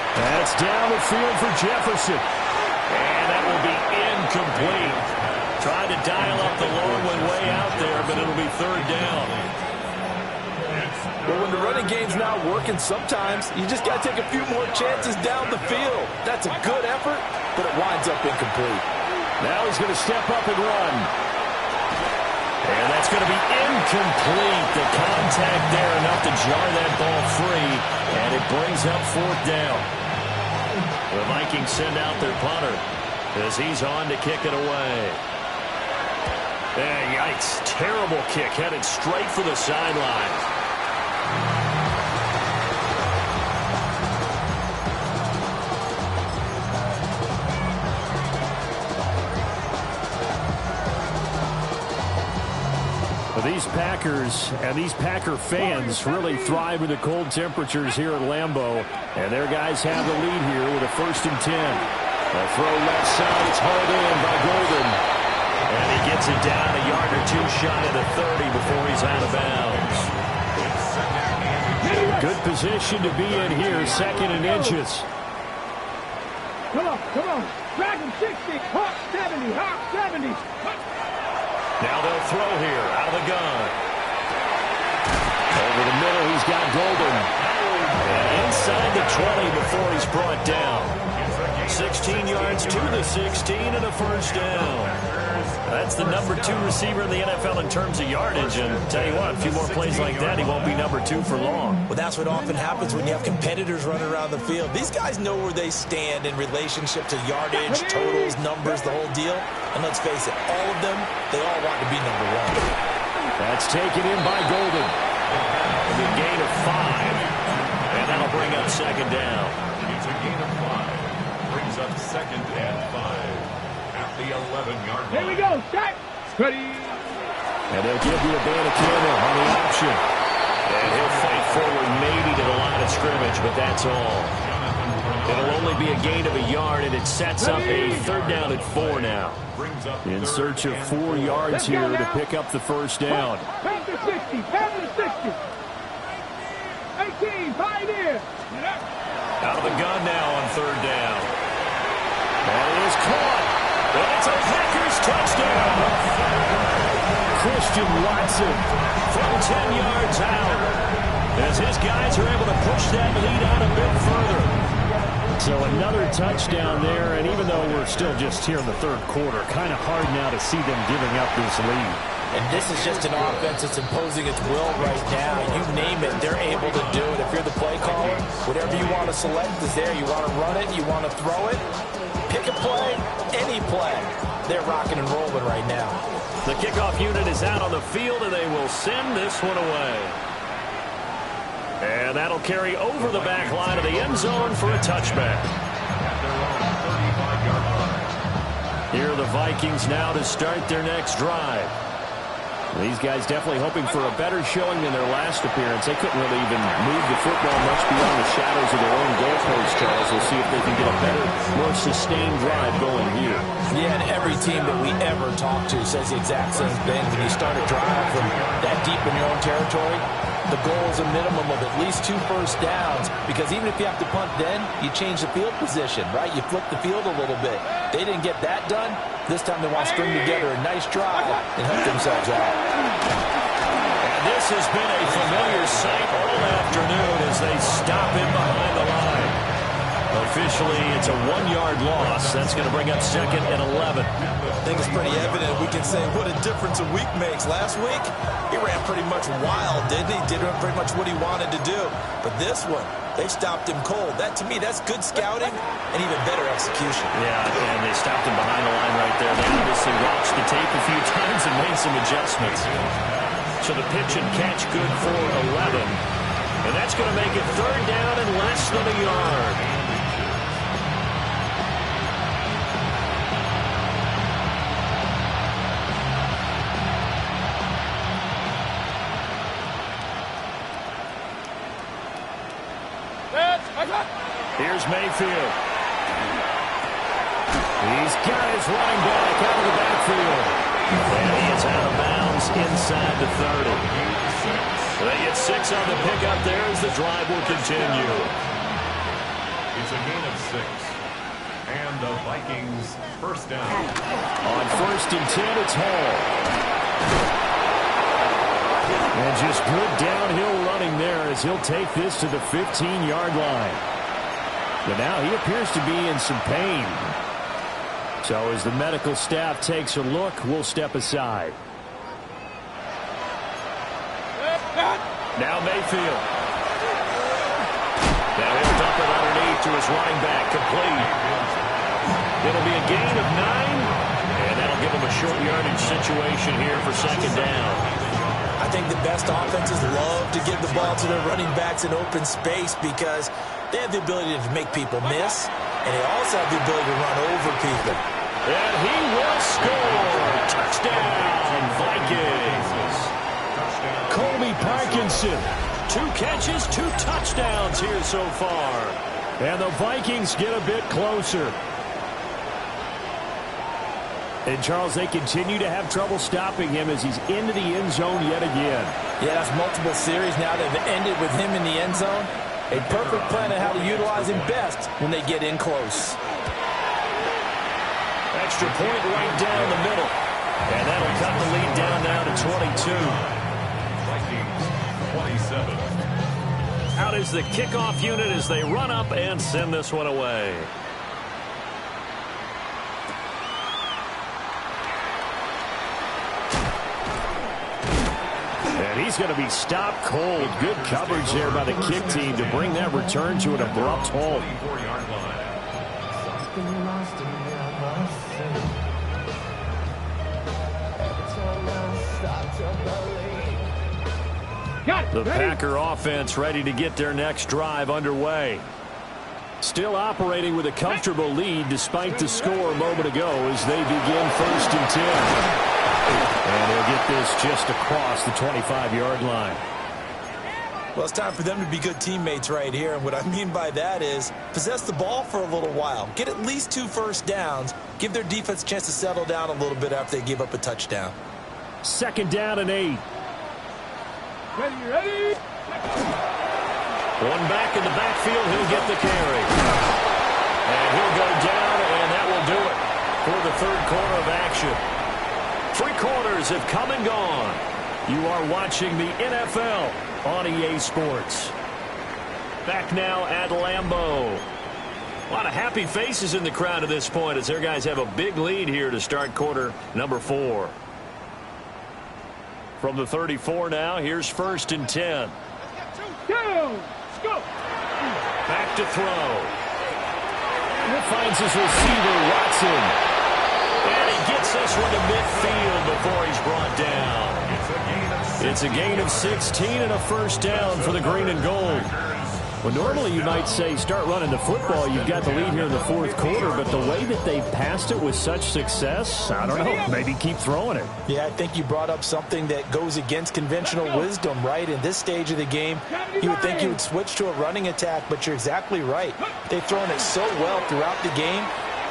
A: That's down the field for Jefferson. And that will be incomplete. Tried to dial up the long one way out there, but it'll be 3rd down.
C: Well, when the running game's not working, sometimes you just got to take a few more chances down the field. That's a good effort, but it winds up incomplete.
A: Now he's going to step up and run. And that's going to be incomplete. The contact there enough to jar that ball free, and it brings up fourth down. The Vikings send out their punter as he's on to kick it away. Yikes. Terrible kick headed straight for the sideline.
B: These Packers and these Packer fans really thrive in the cold temperatures here at Lambeau. And their guys have the lead here with a 1st and 10. A throw left side. It's hauled in by Golden.
A: And he gets it down a yard or two shy of the 30 before he's out of bounds.
B: Good position to be in here. 2nd and inches.
F: Come on. Drag him 60. Hawk 70. Hawk 70.
A: Now they'll throw here out of the gun.
B: Over the middle, he's got Golden.
A: And inside the 20 before he's brought down. 16 yards to the 16 and a 1st down. That's the number 2 receiver in the NFL in terms of yardage. And tell you what, a few more plays like that, he won't be number 2 for long.
C: Well, that's what often happens when you have competitors running around the field. These guys know where they stand in relationship to yardage, totals, numbers, the whole deal. And let's face it, all of them, they all want to be number 1.
B: That's taken in by Golden.
A: The gain of 5. And that'll bring up 2nd down.
E: It's a gain of 5. Brings up 2nd and 5. The 11-yard line.
F: Here we go. Start. Ready.
B: And they'll give you a Bandicamo on the option.
A: And he'll fight forward maybe to the line of scrimmage, but that's all. It'll only be a gain of a yard, and it sets up a 3rd down and 4 now.
B: In search of 4 yards here to pick up the 1st down.
F: Panther 60. Panther 60. 18. 5 here.
A: Out of the gun now on 3rd down. That is caught. And it's a Packers touchdown.
B: Christian Watson
A: From 10 yards out. As his guys are able to push that lead out a bit further.
B: So another touchdown there, and even though we're still just here in the 3rd quarter, kind of hard now to see them giving up this lead.
C: And this is just an offense that's imposing its will right now. You name it, they're able to do it. If you're the play caller, whatever you want to select is there. You want to run it, you want to throw it, pick a play, any play. They're rocking and rolling right now.
A: The kickoff unit is out on the field, and they will send this one away. And that'll carry over the back line of the end zone for a touchback. Here are the Vikings now to start their next drive.
B: These guys definitely hoping for a better showing than their last appearance. They couldn't really even move the football much beyond the shadows of their own goalpost, Charles. We'll see if they can get a better, more sustained drive going here.
C: Yeah, and every team that we ever talk to says the exact same thing. When you start a drive from that deep in your own territory, the goal is a minimum of at least 2 first downs, because even if you have to punt then, you change the field position, right? You flip the field a little bit. They didn't get that done. This time they want to string together a nice drive and help themselves out.
A: And this has been a familiar sight all afternoon as they stop him behind the line. Officially, it's a 1-yard loss. That's going to bring up 2nd and 11.
D: I think it's pretty evident. We can say what a difference a week makes. Last week, he ran pretty much wild, didn't he? Did pretty much what he wanted to do. But this one, they stopped him cold. That, to me, that's good scouting and even better execution.
A: Yeah, and they stopped him behind the line right there. They obviously watched the tape a few times and made some adjustments. So the pitch and catch good for 11. And that's going to make it 3rd down and less than a yard. Here's Mayfield.
B: He's got his running back out of the backfield.
A: And he is out of bounds inside the 30. They get 6 on the pickup there as the drive will continue.
E: It's a gain of 6. And the Vikings 1st down.
B: On 1st and 10, it's Hall. And just good downhill running there as he'll take this to the 15-yard line. But now he appears to be in some pain. So as the medical staff takes a look, we'll step aside. Now Mayfield. Now he'll dump it underneath to his running back. Complete. It'll be a gain of 9, and that'll give him a short yardage situation here for second down.
C: I think the best offenses love to give the ball to their running backs in open space because they have the ability to make people miss, and they also have the ability to run over people.
B: And he will score. Touchdown, Vikings. Colby Parkinson. 2 catches, 2 touchdowns here so far. And the Vikings get a bit closer. And, Charles, they continue to have trouble stopping him as he's into the end zone yet again.
C: Yeah, that's multiple series now that have ended with him in the end zone. A perfect plan on how to utilize him best when they get in close.
B: Extra point right down the middle. And that'll cut the lead down now to 22.
E: Vikings 27.
B: Out is the kickoff unit as they run up and send this one away. And he's going to be stopped cold. Good coverage there by the kick team to bring that return to an abrupt halt.
E: 34-yard line.
B: The Packer offense ready to get their next drive underway. Still operating with a comfortable lead despite the score a moment ago as they begin 1st and 10. And he'll get this just across the 25-yard line.
C: Well, it's time for them to be good teammates right here. And what I mean by that is possess the ball for a little while. Get at least 2 first downs. Give their defense a chance to settle down a little bit after they give up a touchdown.
B: 2nd down and 8.
F: Ready.
B: One back in the backfield. He'll get the carry. And he'll go down, and that will do it for the 3rd quarter of action. 3 quarters have come and gone. You are watching the NFL on EA Sports. Back now at Lambeau. A lot of happy faces in the crowd at this point as their guys have a big lead here to start quarter number 4. From the 34 now, here's 1st and 10.
F: Go.
B: Back to throw. It finds his receiver, Watson. And he gets this one to midfield before he's brought down. It's a gain of 16 and a 1st down for the green and gold. Well, normally you might say start running the football. You've got the lead here in the 4th quarter, but the way that they've passed it with such success, I don't know, maybe keep throwing it.
C: Yeah, I think you brought up something that goes against conventional wisdom, right? In this stage of the game, you would think you would switch to a running attack, but you're exactly right. They've thrown it so well throughout the game,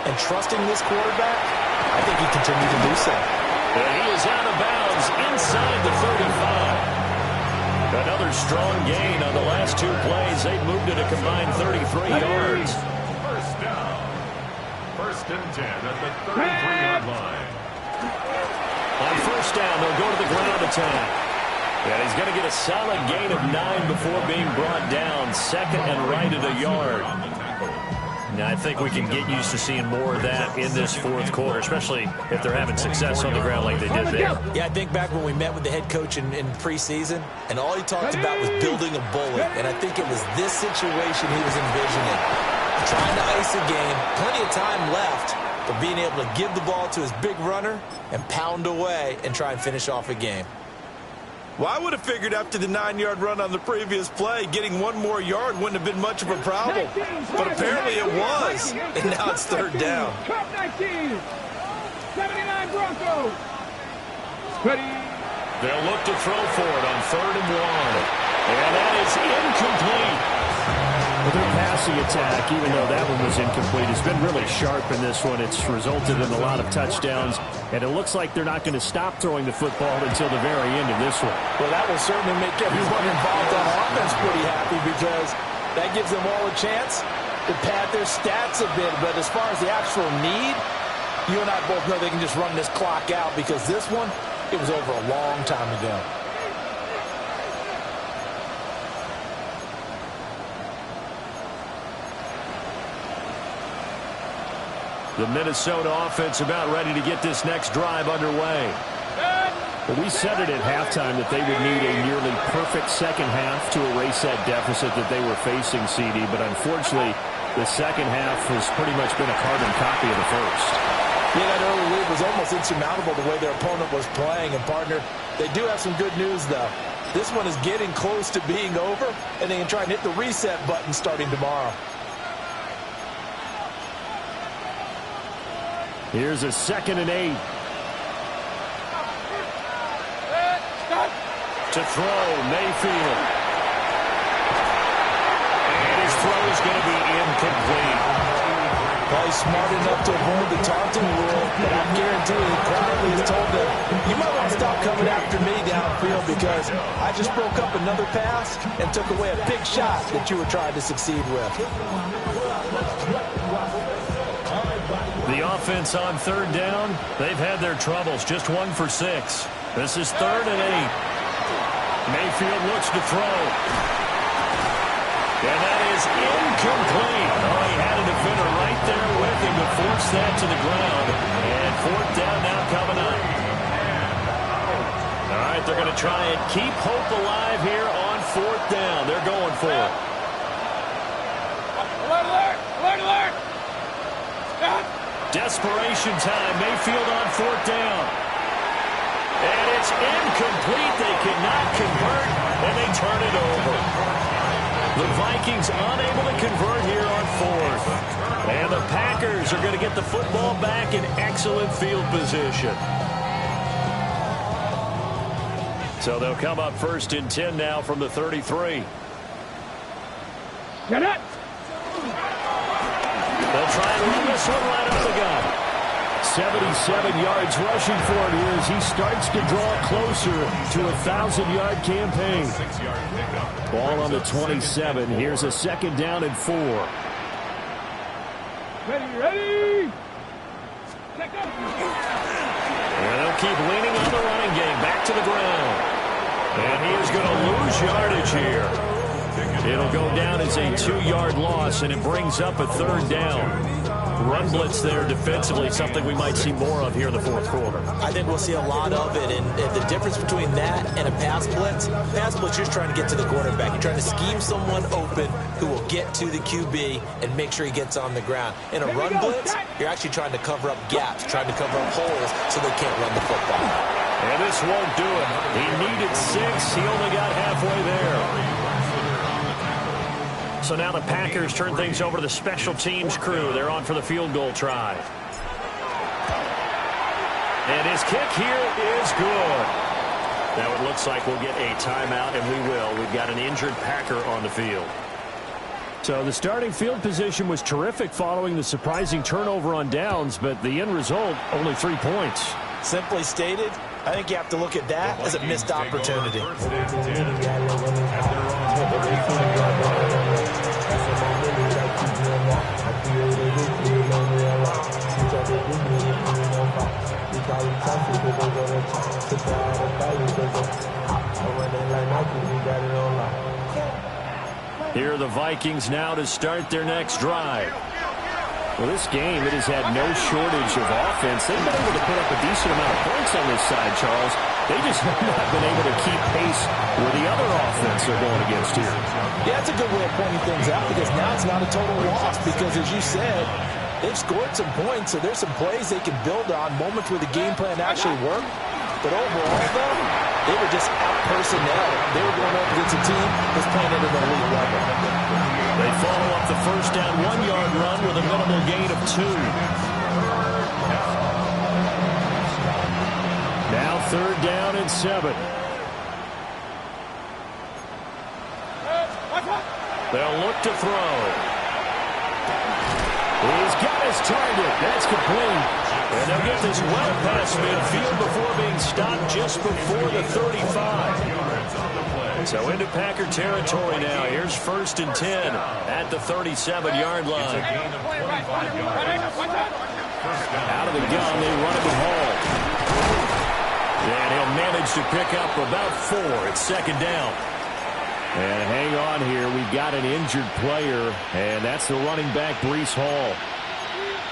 C: and trusting this quarterback, I think he continued to do so.
B: And he is out of bounds inside the 35. Another strong gain on the last 2 plays. They've moved it a combined 33 yards.
E: 1st down. 1st and 10 at the 33-yard line.
B: On 1st down, they'll go to the ground attack. And he's going to get a solid gain of 9 before being brought down. 2nd and right at a yard. Now, I think we can get used to seeing more of that in this 4th quarter, especially if they're having success on the ground like they did there.
C: Yeah, I think back when we met with the head coach in preseason, and all he talked about was building a bullet. And I think it was this situation he was envisioning. Trying to ice a game, plenty of time left, but being able to give the ball to his big runner and pound away and try and finish off a game.
D: Well, I would have figured after the 9-yard run on the previous play, getting 1 more yard wouldn't have been much of a problem. But apparently it was. And now it's 3rd down.
F: 12-19. 79 Broncos. Ready.
B: They'll look to throw for it on 3rd and 1. And that is incomplete. But their passing attack, even though that one was incomplete, has been really sharp in this one. It's resulted in a lot of touchdowns, and it looks like they're not going to stop throwing the football until the very end of this one.
C: Well, that will certainly make everyone involved on offense pretty happy because that gives them all a chance to pad their stats a bit. But as far as the actual need, you and I both know they can just run this clock out because this one, it was over a long time ago. The Minnesota offense about ready to get this next drive underway.
B: Well, we said it at halftime that they would need a nearly perfect second half to erase that deficit that they were facing, CD. But unfortunately, the second half has pretty much been a carbon copy of the first.
C: Yeah, that early lead was almost insurmountable the way their opponent was playing. And, partner, they do have some good news, though. This one is getting close to being over, and they can try and hit the reset button starting tomorrow.
B: Here's a 2nd and 8. To throw, Mayfield. And his throw is going to be incomplete.
C: Probably smart enough to avoid the taunting rule, but I guarantee you, probably is told them, you might want to stop coming after me downfield because I just broke up another pass and took away a big shot that you were trying to succeed with.
B: The offense on 3rd down, they've had their troubles. Just 1 for 6. This is 3rd and 8. Mayfield looks to throw. And that is incomplete. Oh, he had a defender right there with him to force that to the ground. And 4th down now coming up. All right, they're going to try and keep hope alive here on 4th down. They're going for it.
F: Alert, alert! Alert, alert!
B: Desperation time. Mayfield on 4th down. And it's incomplete. They cannot convert, and they turn it over. The Vikings unable to convert here on 4th. And the Packers are going to get the football back in excellent field position. So they'll come up 1st and 10 now from the 33.
F: Get it!
B: They'll try and run this one right up the gut. 77 yards rushing for it here as he starts to draw closer to a 1,000-yard campaign. Ball on the 27. Here's a 2nd down and 4.
F: Ready! Check up!
B: And they'll keep leaning on the running game. Back to the ground. And he is going to lose yardage here. It'll go down as a 2-yard loss, and it brings up a 3rd down. Run blitz there defensively, something we might see more of here in the 4th quarter.
C: I think we'll see a lot of it, and the difference between that and a pass blitz, you're just trying to get to the quarterback. You're trying to scheme someone open who will get to the QB and make sure he gets on the ground. In a run blitz, you're actually trying to cover up gaps, trying to cover up holes so they can't run the football.
B: And this won't do it. He needed 6. He only got halfway there. So now the Packers turn things over to the special teams crew. They're on for the field goal try. And his kick here is good. Now it looks like we'll get a timeout, and we will. We've got an injured Packer on the field. So the starting field position was terrific following the surprising turnover on downs, but the end result, only 3 points.
C: Simply stated, I think you have to look at that as a missed opportunity.
B: Here are the Vikings now to start their next drive. Well, this game, it has had no shortage of offense. They've been able to put up a decent amount of points on this side, Charles. They just have not been able to keep pace with the other offense they're going against here.
C: Yeah, that's a good way of pointing things out because now it's not a total loss because, as you said, they've scored some points, so there's some plays they can build on, moments where the game plan actually worked. But overall, though, they were just out-personnel. They were going up against a team that's playing at an elite level.
B: They follow up the first down 1-yard run with a minimal gain of 2. Now 3rd down and 7. They'll look to throw. He's got his target. That's complete. And they'll get this well past midfield before being stopped just before the 35. So into Packer territory now. Here's 1st and 10 at the 37-yard line. Out of the gun, they run it with Hall. And he'll manage to pick up about 4. It's 2nd down. And hang on here. We've got an injured player, and that's the running back, Breece Hall.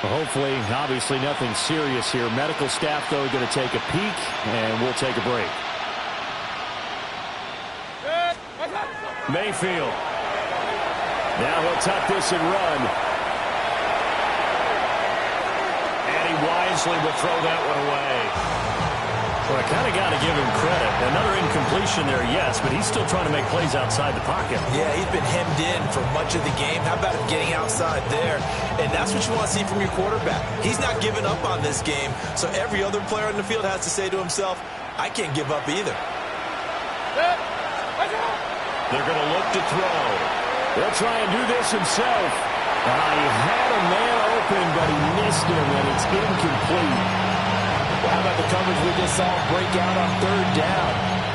B: Well, hopefully, obviously nothing serious here. Medical staff, though, going to take a peek, and we'll take a break. Mayfield. Now he'll tuck this and run. And he wisely will throw that one away. Well, I kind of got to give him credit. Another incompletion there, yes, but he's still trying to make plays outside the pocket.
C: Yeah, he's been hemmed in for much of the game. How about him getting outside there? And that's what you want to see from your quarterback. He's not giving up on this game, so every other player in the field has to say to himself, I can't give up either.
B: They're going to look to throw. He'll try and do this himself. He had a man open, but he missed him, and it's incomplete.
C: How about the coverage we just saw break out on third down?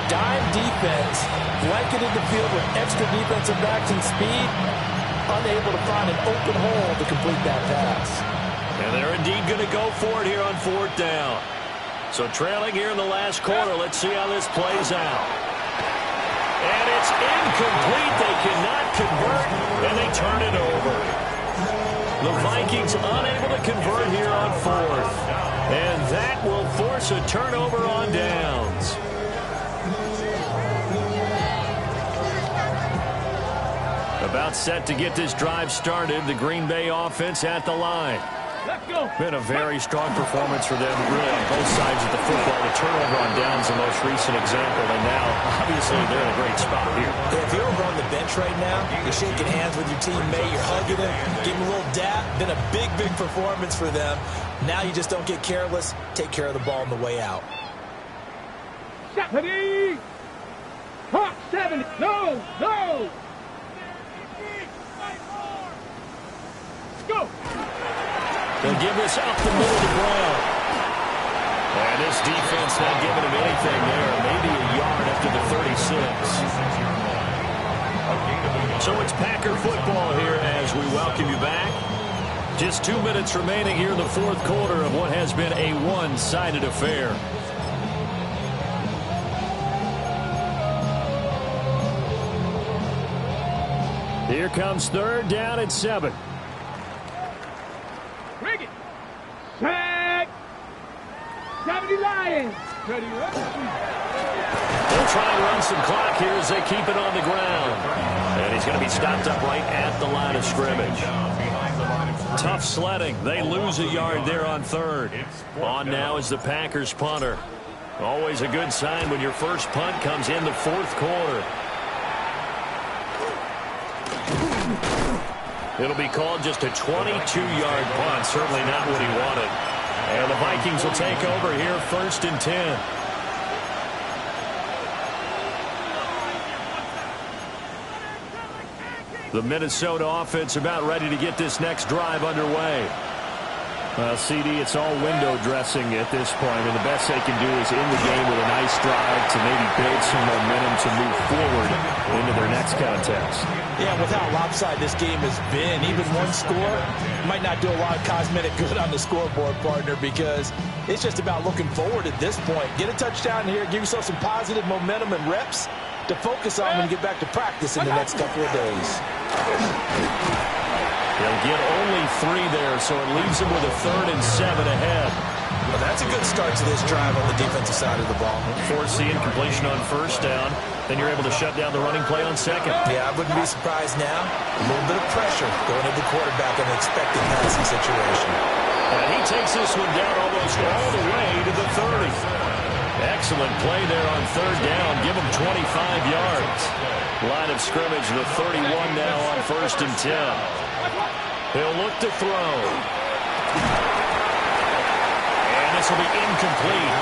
C: Dime defense, blanketed the field with extra defensive backs and speed, unable to find an open hole to complete that pass.
B: And they're indeed going to go for it here on fourth down. So trailing here in the last quarter, let's see how this plays out. And it's incomplete. They cannot convert, and they turn it over. The Vikings unable to convert here on fourth. And that will force a turnover on downs. About set to get this drive started. The Green Bay offense at the line.
F: Let's go.
B: Been a very strong performance for them, really, on both sides of the football. The turnover on downs, the most recent example, and now, obviously, they're in a great spot here.
C: Yeah, if you're over on the bench right now, you're shaking hands with your teammate, you're hugging him, give him a little dap. Been a big, big performance for them. Now you just don't get careless. Take care of the ball on the way out.
F: 70. Hawk 70. No, no. Go.
B: They'll give this up the middle of the ground. And this defense not giving him anything there. Maybe a yard after the 36. So it's Packer football here as we welcome you back. Just 2 minutes remaining here in the fourth quarter of what has been a one-sided affair. Here comes third down and 7.
F: Bring it. Sack. 70 Lions. Ready,
B: They'll try and run some clock here as they keep it on the ground. And he's going to be stopped up right at the line of scrimmage. Tough sledding. They lose a yard there on third. On now is the Packers punter. Always a good sign when your first punt comes in the fourth quarter. It'll be called just a 22-yard punt. Certainly not what he wanted. And the Vikings will take over here first and 10. The Minnesota offense about ready to get this next drive underway. CD, it's all window dressing at this point, and the best they can do is in the game with a nice drive to maybe build some momentum to move forward into their next contest.
C: Yeah, with how lopsided this game has been, even one score might not do a lot of cosmetic good on the scoreboard, partner, because it's just about looking forward at this point. Get a touchdown here, give yourself some positive momentum and reps to focus on when you get back to practice in the next couple of days.
B: They'll get only 3 there, so it leaves them with a 3rd and 7 ahead.
C: Well, that's a good start to this drive on the defensive side of the ball.
B: Force the incompletion on first down. Then you're able to shut down the running play on second.
C: Yeah, I wouldn't be surprised now. A little bit of pressure going into the quarterback in an expected passing situation.
B: And he takes this one down almost all the way to the 30. Excellent play there on third down. Give him 25 yards. Line of scrimmage, the 31 now on first and 10. He'll look to throw. And this will be incomplete.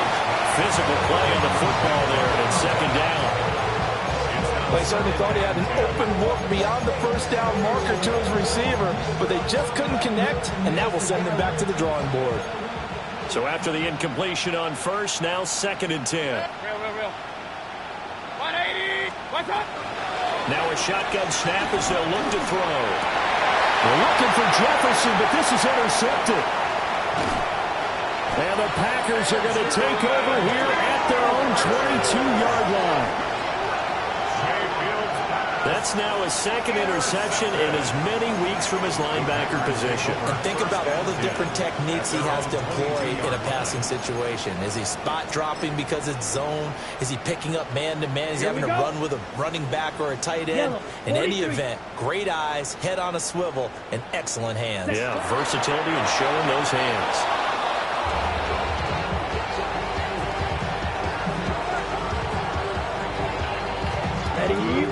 B: Physical play on the football there at second down.
C: They certainly thought he had an open look beyond the first down marker to his receiver, but they just couldn't connect, and that will send them back to the drawing board.
B: So after the incompletion on first, now second and 10.
F: Real. 180. What's up?
B: Now a shotgun snap as they'll look to throw. They're looking for Jefferson, but this is intercepted. And the Packers are going to take over here at their own 22-yard line. That's now his second interception in as many weeks from his linebacker position.
C: And think about all the different techniques he has to employ in a passing situation. Is he spot dropping because it's zone? Is he picking up man-to-man? Is he having to run with a running back or a tight end? In any event, great eyes, head on a swivel, and excellent hands.
B: Yeah, versatility and showing those hands.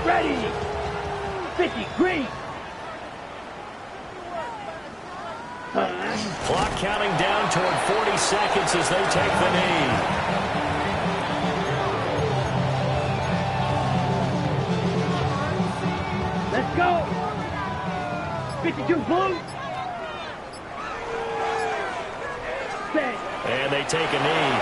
F: Ready. 50, green.
B: Clock counting down toward 40 seconds as they take the knee.
F: Let's go. 52 blue. Set.
B: And they take a knee.